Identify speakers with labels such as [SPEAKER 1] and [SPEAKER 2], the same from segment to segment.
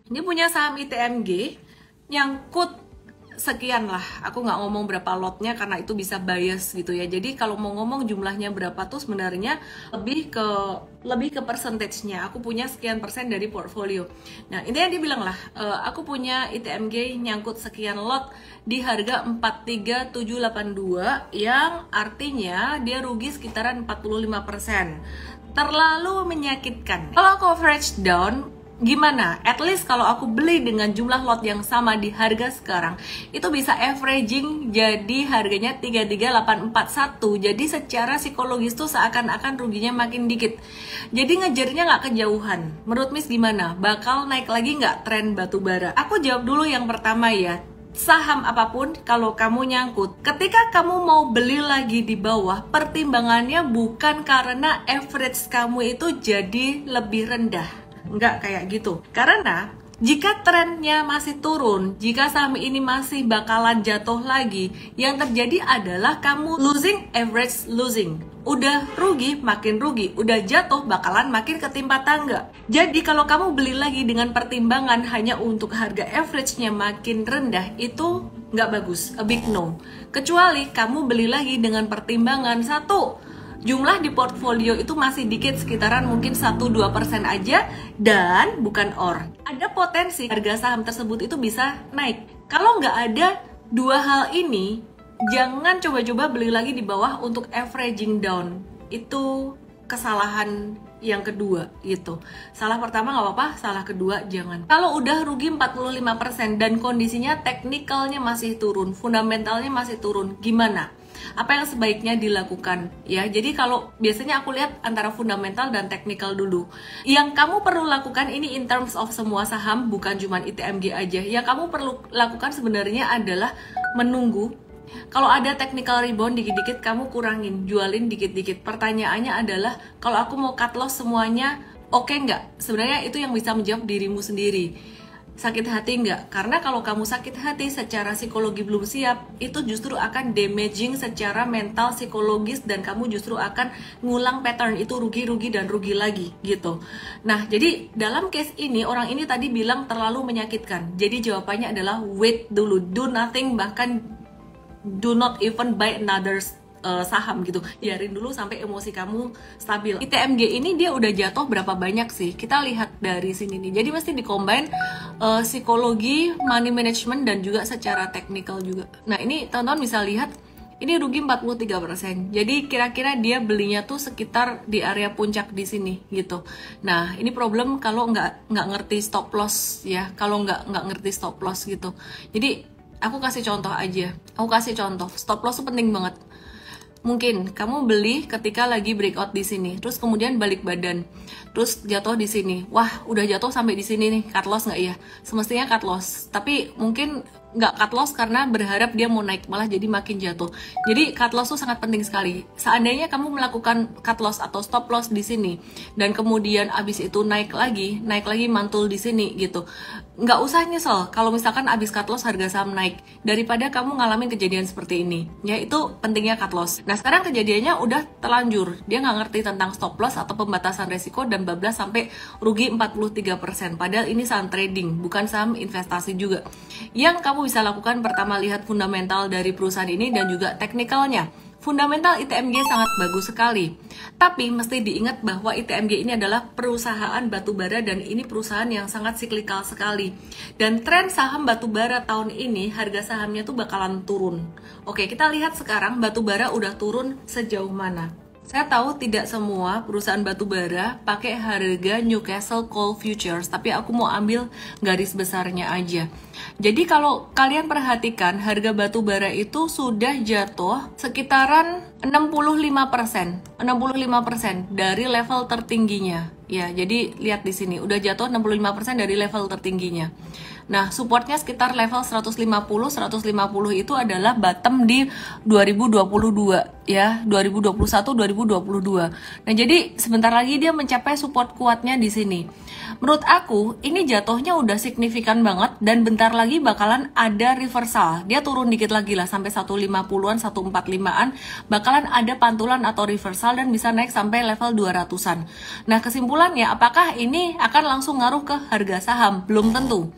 [SPEAKER 1] Ini punya saham ITMG, nyangkut sekian lah. Aku nggak ngomong berapa lotnya karena itu bisa bias gitu ya. Jadi kalau mau ngomong jumlahnya berapa tuh sebenarnya lebih ke percentage-nya. Aku punya sekian persen dari portfolio. Nah, intinya dia bilang lah, aku punya ITMG nyangkut sekian lot di harga 43782 yang artinya dia rugi sekitaran 45%. Terlalu menyakitkan. Kalau coverage down, gimana? At least kalau aku beli dengan jumlah lot yang sama di harga sekarang, itu bisa averaging jadi harganya 33841. Jadi secara psikologis tuh seakan-akan ruginya makin dikit. Jadi ngejarnya nggak kejauhan. Menurut Miss gimana? Bakal naik lagi nggak tren batu bara? Aku jawab dulu yang pertama ya. Saham apapun kalau kamu nyangkut, ketika kamu mau beli lagi di bawah, pertimbangannya bukan karena average kamu itu jadi lebih rendah. Enggak kayak gitu. Karena jika trennya masih turun, jika saham ini masih bakalan jatuh lagi, yang terjadi adalah kamu losing average losing. Udah rugi, makin rugi. Udah jatuh, bakalan makin ketimpa tangga. Jadi kalau kamu beli lagi dengan pertimbangan hanya untuk harga average-nya makin rendah, itu nggak bagus, a big no. Kecuali kamu beli lagi dengan pertimbangan satu, jumlah di portfolio itu masih dikit, sekitaran mungkin 1-2% aja, dan bukan or. Ada potensi harga saham tersebut itu bisa naik. Kalau nggak ada dua hal ini, jangan coba-coba beli lagi di bawah untuk averaging down. Itu kesalahan yang kedua gitu. Salah pertama nggak apa-apa, salah kedua jangan. Kalau udah rugi 45% dan kondisinya teknikalnya masih turun, fundamentalnya masih turun, gimana? Apa yang sebaiknya dilakukan ya? Jadi kalau biasanya aku lihat antara fundamental dan teknikal dulu. Yang kamu perlu lakukan ini in terms of semua saham, bukan cuma ITMG aja. Yang kamu perlu lakukan sebenarnya adalah menunggu. Kalau ada technical rebound dikit-dikit, kamu kurangin, jualin dikit-dikit. Pertanyaannya adalah, kalau aku mau cut loss semuanya, oke nggak? Sebenarnya itu yang bisa menjawab dirimu sendiri. Sakit hati nggak? Karena kalau kamu sakit hati secara psikologi belum siap, itu justru akan damaging secara mental, psikologis, dan kamu justru akan ngulang pattern itu, rugi-rugi dan rugi lagi gitu. Nah, jadi dalam case ini, orang ini tadi bilang terlalu menyakitkan. Jadi jawabannya adalah wait dulu, do nothing, bahkan do not even buy another saham gitu. Biarin dulu sampai emosi kamu stabil. ITMG ini dia udah jatuh berapa banyak sih? Kita lihat dari sini nih. Jadi mesti dicombine psikologi, money management, dan juga secara teknikal juga. Nah, ini teman-teman bisa lihat ini rugi 43%. Jadi kira-kira dia belinya tuh sekitar di area puncak di sini gitu. Nah, ini problem kalau nggak ngerti stop loss ya. Kalau nggak ngerti stop loss gitu. Jadi aku kasih contoh aja. Aku kasih contoh. Stop loss itu penting banget. Mungkin kamu beli ketika lagi breakout di sini, terus kemudian balik badan, terus jatuh di sini. Wah, udah jatuh sampai di sini nih. Cut loss nggak ya? Semestinya cut loss. Tapi mungkin nggak cut loss karena berharap dia mau naik, malah jadi makin jatuh. Jadi cut loss itu sangat penting sekali. Seandainya kamu melakukan cut loss atau stop loss di sini, dan kemudian abis itu naik lagi mantul di sini gitu. Nggak usah nyesel kalau misalkan abis cut loss harga saham naik, daripada kamu ngalamin kejadian seperti ini. Ya, itu pentingnya cut loss. Nah, sekarang kejadiannya udah terlanjur. Dia nggak ngerti tentang stop loss atau pembatasan resiko dan bablas sampai rugi 43%. Padahal ini saham trading, bukan saham investasi juga. Yang kamu bisa lakukan pertama, lihat fundamental dari perusahaan ini dan juga teknikalnya. Fundamental ITMG sangat bagus sekali. Tapi mesti diingat bahwa ITMG ini adalah perusahaan batubara dan ini perusahaan yang sangat siklikal sekali. Dan tren saham batubara tahun ini harga sahamnya tuh bakalan turun. Oke, kita lihat sekarang batubara udah turun sejauh mana. Saya tahu tidak semua perusahaan batubara pakai harga Newcastle Coal Futures, tapi aku mau ambil garis besarnya aja. Jadi kalau kalian perhatikan, harga batubara itu sudah jatuh sekitaran 65% dari level tertingginya. Ya, jadi lihat di sini, udah jatuh 65% dari level tertingginya. Nah, supportnya sekitar level 150 itu adalah bottom di 2022 ya, 2021-2022. Nah, jadi sebentar lagi dia mencapai support kuatnya di sini. Menurut aku, ini jatuhnya udah signifikan banget dan bentar lagi bakalan ada reversal. Dia turun dikit lagi lah sampai 150-an, 145-an, bakalan ada pantulan atau reversal dan bisa naik sampai level 200-an. Nah, kesimpulan kesimpulannya, apakah ini akan langsung ngaruh ke harga saham? Belum tentu.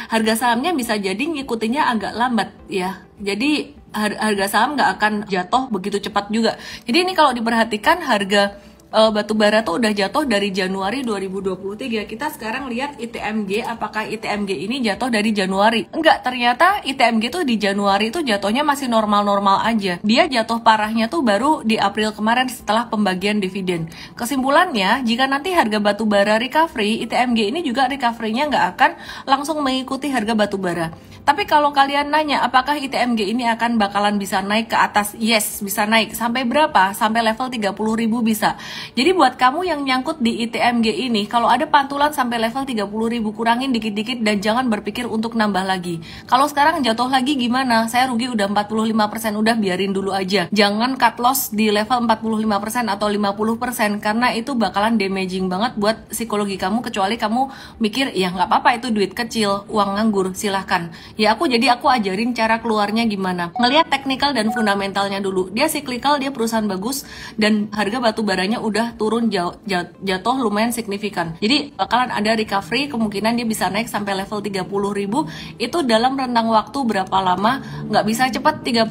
[SPEAKER 1] Harga sahamnya bisa jadi ngikutinnya agak lambat ya. Jadi harga saham nggak akan jatuh begitu cepat juga. Jadi ini kalau diperhatikan harga batu bara tuh udah jatuh dari Januari 2023. Kita sekarang lihat ITMG, apakah ITMG ini jatuh dari Januari? Enggak, ternyata ITMG tuh di Januari tuh jatuhnya masih normal-normal aja. Dia jatuh parahnya tuh baru di April kemarin setelah pembagian dividen. Kesimpulannya, jika nanti harga batu bara recovery, ITMG ini juga recovery-nya nggak akan langsung mengikuti harga batu bara. Tapi kalau kalian nanya apakah ITMG ini akan bakalan bisa naik ke atas? Yes, bisa naik. Sampai berapa? Sampai level 30.000 bisa. Jadi buat kamu yang nyangkut di ITMG ini, kalau ada pantulan sampai level 30.000, kurangin dikit-dikit dan jangan berpikir untuk nambah lagi. Kalau sekarang jatuh lagi gimana? Saya rugi udah 45%, udah biarin dulu aja. Jangan cut loss di level 45% atau 50% karena itu bakalan damaging banget buat psikologi kamu, kecuali kamu mikir ya nggak apa-apa itu duit kecil, uang nganggur, silahkan. Ya aku ajarin cara keluarnya gimana. Ngelihat teknikal dan fundamentalnya dulu. Dia cyclical, dia perusahaan bagus dan harga batu baranya udah turun jatuh lumayan signifikan. Jadi bakalan ada recovery, kemungkinan dia bisa naik sampai level 30.000. Itu dalam rentang waktu berapa lama? Nggak bisa cepat. 30.000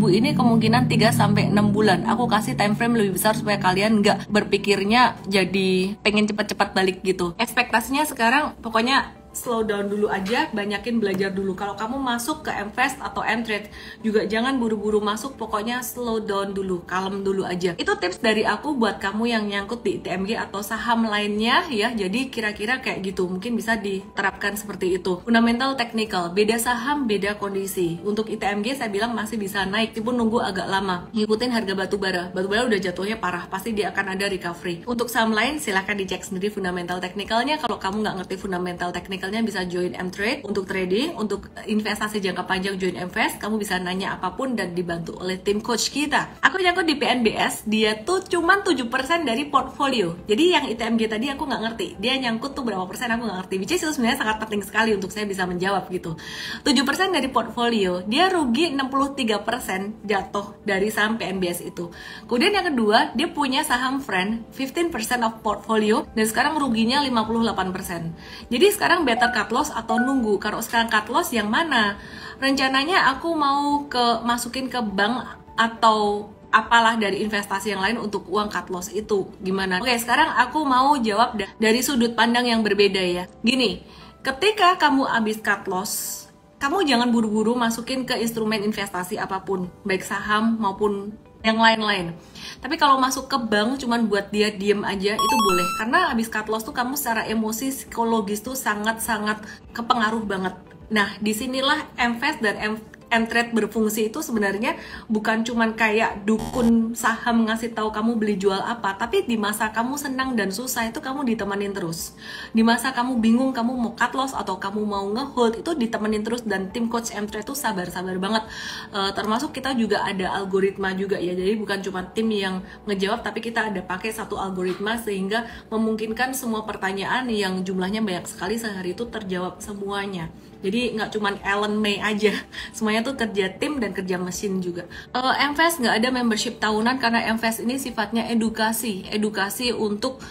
[SPEAKER 1] ini kemungkinan 3-6 bulan. Aku kasih time frame lebih besar supaya kalian nggak berpikirnya jadi pengen cepat-cepat balik gitu. Ekspektasinya sekarang pokoknya slow down dulu aja, banyakin belajar dulu. Kalau kamu masuk ke Mfast atau Mtrade juga jangan buru-buru masuk, pokoknya slow down dulu, kalem dulu aja. Itu tips dari aku buat kamu yang nyangkut di ITMG atau saham lainnya ya. Jadi kira-kira kayak gitu, mungkin bisa diterapkan seperti itu. Fundamental, technical, beda saham, beda kondisi. Untuk ITMG saya bilang masih bisa naik, meskipun nunggu agak lama. Ngikutin harga batu bara. Batu bara udah jatuhnya parah, pasti dia akan ada recovery. Untuk saham lain silahkan dicek sendiri fundamental teknikalnya. Kalau kamu nggak ngerti fundamental teknikal bisa join Mtrade untuk trading, untuk investasi jangka panjang join Mfast. Kamu bisa nanya apapun dan dibantu oleh tim coach kita. Aku nyangkut di PNBS, dia tuh cuman 7% dari portfolio. Jadi yang ITMG tadi aku nggak ngerti, dia nyangkut tuh berapa persen aku nggak ngerti. Which is itu sebenarnya sangat penting sekali untuk saya bisa menjawab gitu. 7% dari portfolio, dia rugi 63% jatuh dari saham PNBS itu. Kemudian yang kedua, dia punya saham Friend, 15% of portfolio, dan sekarang ruginya 58%. Jadi sekarang better cut loss atau nunggu. Kalau sekarang cut loss yang mana? Rencananya aku mau masukin ke bank atau apalah dari investasi yang lain untuk uang cut loss itu. Gimana? Oke, sekarang aku mau jawab dari sudut pandang yang berbeda ya. Gini, ketika kamu habis cut loss, kamu jangan buru-buru masukin ke instrumen investasi apapun, baik saham maupun yang lain-lain. Tapi kalau masuk ke bank cuman buat dia diem aja itu boleh, karena abis cut loss tuh kamu secara emosi, psikologis tuh sangat-sangat kepengaruh banget. Nah, disinilah Mfast dan Mtrade berfungsi itu sebenarnya bukan cuman kayak dukun saham ngasih tahu kamu beli jual apa, tapi di masa kamu senang dan susah itu kamu ditemenin terus. Di masa kamu bingung kamu mau cut loss atau kamu mau ngehold itu ditemenin terus, dan tim coach Mtrade tuh sabar-sabar banget. Termasuk kita juga ada algoritma juga ya, jadi bukan cuma tim yang ngejawab, tapi kita ada pakai satu algoritma sehingga memungkinkan semua pertanyaan yang jumlahnya banyak sekali sehari itu terjawab semuanya. Jadi nggak cuma Ellen May aja, semuanya tuh kerja tim dan kerja mesin juga. Mfast nggak ada membership tahunan karena Mfast ini sifatnya edukasi untuk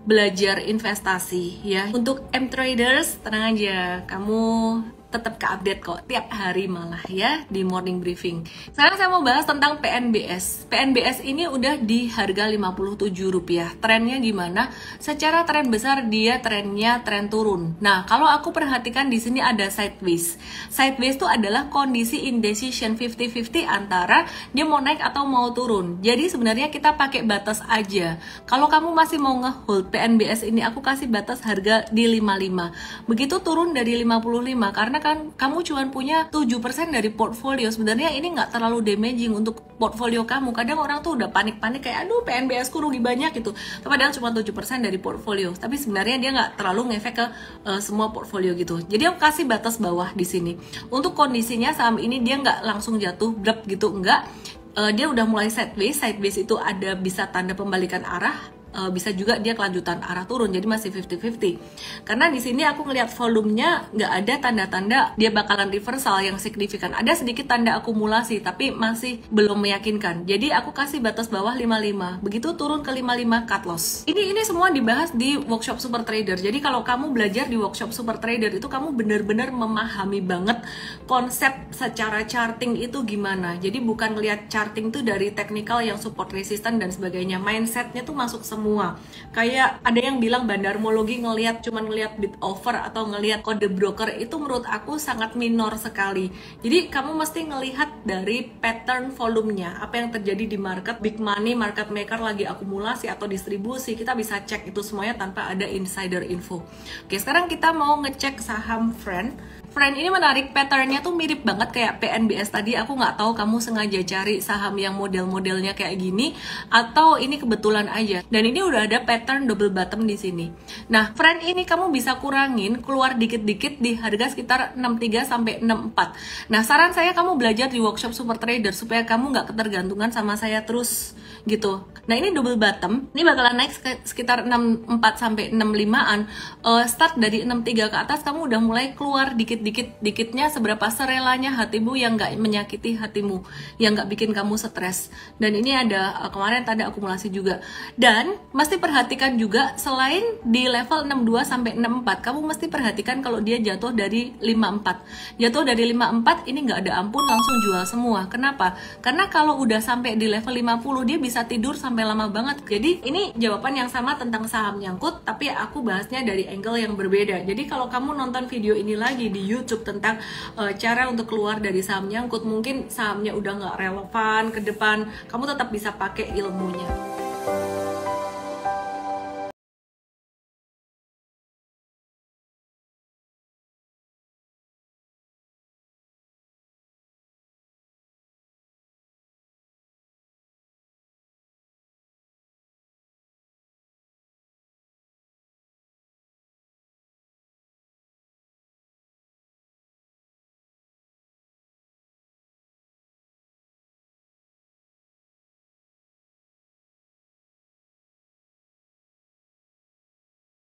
[SPEAKER 1] belajar investasi ya. Untuk Mtraders tenang aja, kamu tetap ke-update kok tiap hari malah ya di morning briefing. Sekarang saya mau bahas tentang PNBS. PNBS ini udah di harga Rp57. Trennya gimana? Secara tren besar dia trennya tren turun. Nah, kalau aku perhatikan di sini ada sideways. Sideways itu adalah kondisi indecision 50-50 antara dia mau naik atau mau turun. Jadi sebenarnya kita pakai batas aja. Kalau kamu masih mau ngehold PNBS ini, aku kasih batas harga di 55. Begitu turun dari 55 karena kan kamu cuma punya 7% dari portfolio. Sebenarnya ini nggak terlalu damaging untuk portfolio kamu. Kadang orang tuh udah panik-panik kayak aduh PNBS ku rugi banyak gitu, padahal cuma 7% dari portfolio, tapi sebenarnya dia nggak terlalu ngefek ke semua portfolio gitu. Jadi aku kasih batas bawah di sini. Untuk kondisinya saham ini dia nggak langsung jatuh blep gitu, enggak. Dia udah mulai sideways itu ada bisa tanda pembalikan arah. bisa juga dia kelanjutan arah turun, jadi masih 50-50. Karena di sini aku ngelihat volumenya nggak ada tanda-tanda dia bakalan reversal yang signifikan. Ada sedikit tanda akumulasi tapi masih belum meyakinkan. Jadi aku kasih batas bawah 55. Begitu turun ke 55 cut loss. Ini semua dibahas di workshop Super Trader. Jadi kalau kamu belajar di workshop Super Trader itu kamu benar-benar memahami banget konsep secara charting itu gimana. Jadi bukan ngelihat charting tuh dari teknikal yang support resistance dan sebagainya. Mindsetnya tuh masuk semua. Kayak ada yang bilang bandarmologi cuman ngelihat bid over atau ngelihat kode broker, itu menurut aku sangat minor sekali. Jadi kamu mesti ngelihat dari pattern volumenya, apa yang terjadi di market, big money, market maker lagi akumulasi atau distribusi. Kita bisa cek itu semuanya tanpa ada insider info. Oke, sekarang kita mau ngecek saham Friend. Friend ini menarik, patternnya tuh mirip banget kayak PNBS tadi. Aku nggak tahu kamu sengaja cari saham yang model-modelnya kayak gini atau ini kebetulan aja. Dan ini udah ada pattern double bottom di sini. Nah, Friend ini kamu bisa kurangin, keluar dikit-dikit di harga sekitar 63 sampai 64. Nah, saran saya kamu belajar di workshop Super Trader supaya kamu nggak ketergantungan sama saya terus gitu. Nah, ini double bottom, ini bakalan naik sekitar 64 sampai 65-an. Start dari 63 ke atas kamu udah mulai keluar dikitnya seberapa serelanya hatimu yang nggak menyakiti hatimu, yang nggak bikin kamu stres. Dan ini ada kemarin tanda akumulasi juga. Dan mesti perhatikan juga selain di level 62 sampai 64, kamu mesti perhatikan kalau dia jatuh dari 54. Jatuh dari 54 ini nggak ada ampun, langsung jual semua. Kenapa? Karena kalau udah sampai di level 50 dia bisa tidur sampai lama banget. Jadi ini jawaban yang sama tentang saham nyangkut, tapi aku bahasnya dari angle yang berbeda. Jadi kalau kamu nonton video ini lagi di YouTube tentang cara untuk keluar dari saham nyangkut, mungkin sahamnya udah nggak relevan ke depan, kamu tetap bisa pakai ilmunya.